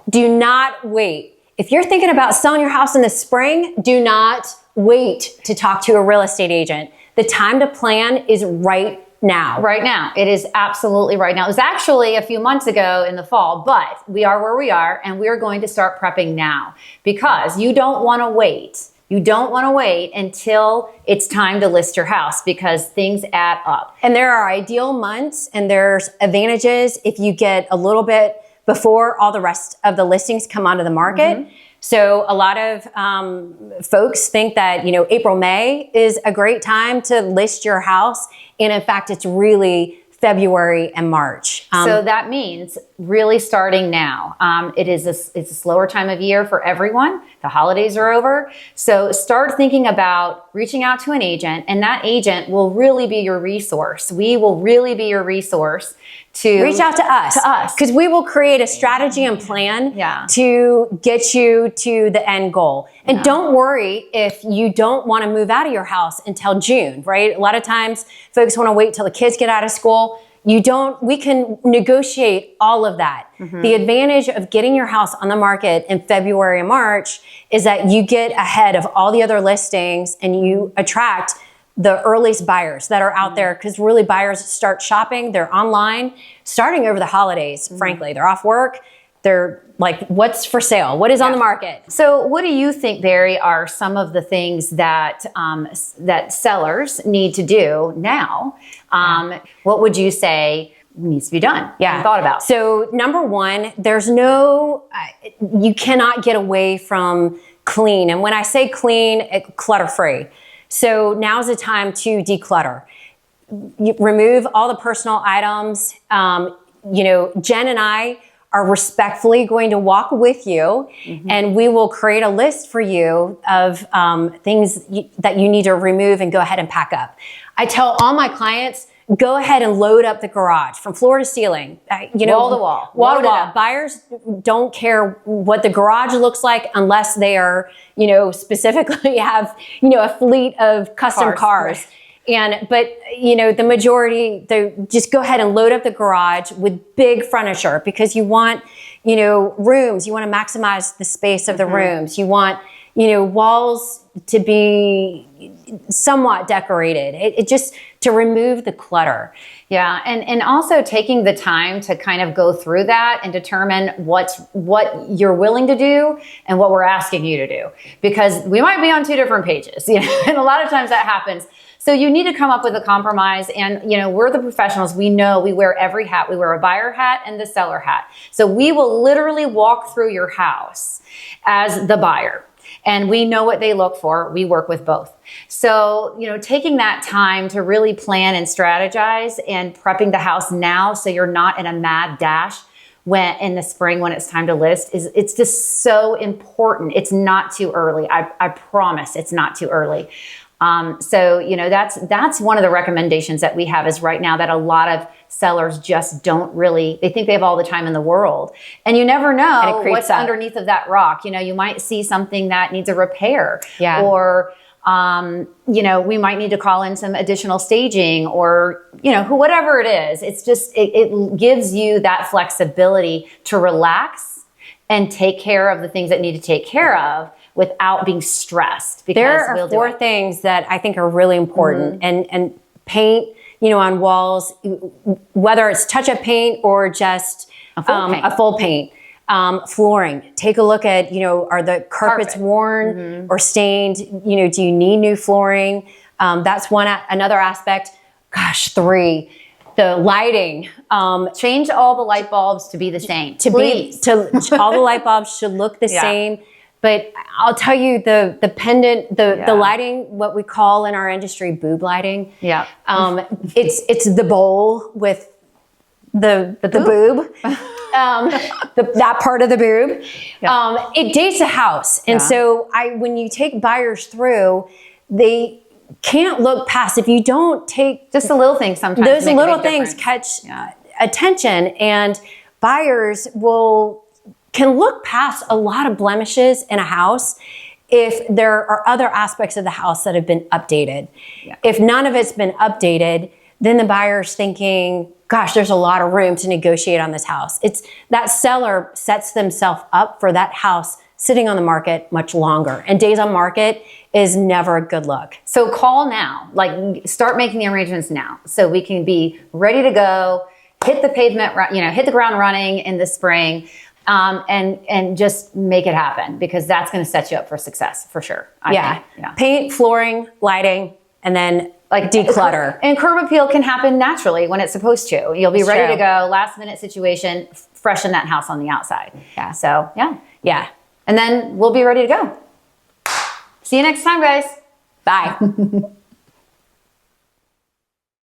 Do not wait. If you're thinking about selling your house in the spring, do not wait to talk to a real estate agent. The time to plan is right now. Right now. It is absolutely right now. It was actually a few months ago in the fall, but we are where we are, and we're going to start prepping now, because you don't want to wait. You don't want to wait until it's time to list your house, because things add up. And there are ideal months, and there's advantages if you get a little bit before all the rest of the listings come onto the market. Mm-hmm. So a lot of folks think that, April, May is a great time to list your house. And in fact, it's really February and March. So that means really starting now. It's a slower time of year for everyone. The holidays are over. So start thinking about reaching out to an agent, and that agent will really be your resource. We will really be your resource to reach out to us. Because we will create a strategy and plan to get you to the end goal. And don't worry if you don't want to move out of your house until June, right? A lot of times folks want to wait till the kids get out of school. We can negotiate all of that. Mm-hmm. The advantage of getting your house on the market in February and March is that you get ahead of all the other listings and you attract the earliest buyers that are out there, because really buyers start shopping. They're online starting over the holidays. Frankly, they're off work. They're like, what's for sale? What is on the market? So what do you think, Barry, are some of the things that that sellers need to do now? What would you say needs to be done? Thought about. So number one, you cannot get away from clean. And when I say clean, clutter-free. So now's the time to declutter. You remove all the personal items. Jen and I are respectfully going to walk with you, and we will create a list for you of things that you need to remove and go ahead and pack up. I tell all my clients, go ahead and load up the garage from floor to ceiling. Wall to wall. Wall to wall. Buyers don't care what the garage looks like unless they are, specifically have, a fleet of custom cars. Right. But the majority, they just go ahead and load up the garage with big furniture, because you want, rooms. You want to maximize the space of the rooms. You want, walls to be somewhat decorated. It just to remove the clutter. Yeah, and also taking the time to kind of go through that and determine what you're willing to do and what we're asking you to do, because we might be on two different pages, and a lot of times that happens. So you need to come up with a compromise, and we're the professionals. We know we wear every hat. We wear a buyer hat and the seller hat. So we will literally walk through your house as the buyer, and we know what they look for. We work with both. So, taking that time to really plan and strategize and prepping the house now so you're not in a mad dash when in the spring when it's time to list it's just so important. It's not too early. I promise it's not too early. That's one of the recommendations that we have is right now that a lot of sellers just don't really, they think they have all the time in the world, and you never know what's underneath of that rock. You might see something that needs a repair, or, we might need to call in some additional staging, or, whatever it is. It's just, it gives you that flexibility to relax and take care of the things that need to take care of without being stressed. Because there are four things that I think are really important, and paint, on walls, whether it's touch-up paint or just a full paint. Flooring. Take a look at, are the carpets worn or stained? Do you need new flooring? That's another aspect. Gosh, 3. The lighting. Change all the light bulbs to be the same. All the light bulbs should look the same. But I'll tell you, the pendant, the lighting, what we call in our industry boob lighting. Yeah. It's the bowl with the boob. That part of the boob. Yeah. It dates a house. And so when you take buyers through, they can't look past, if you don't take just the little things, sometimes those little things catch attention, and buyers can look past a lot of blemishes in a house if there are other aspects of the house that have been updated. Yeah. If none of it's been updated, then the buyer's thinking, gosh, there's a lot of room to negotiate on this house. It's that seller sets themselves up for that house sitting on the market much longer. And days on market is never a good look. So call now, like start making the arrangements now so we can be ready to go, hit the pavement, hit the ground running in the spring, and just make it happen, because that's going to set you up for success for sure. I think. Paint, flooring, lighting, and then like declutter. And curb appeal can happen naturally when it's supposed to. You'll be ready to go, last minute situation, freshen that house on the outside. Yeah. So yeah. And then we'll be ready to go. See you next time, guys. Bye.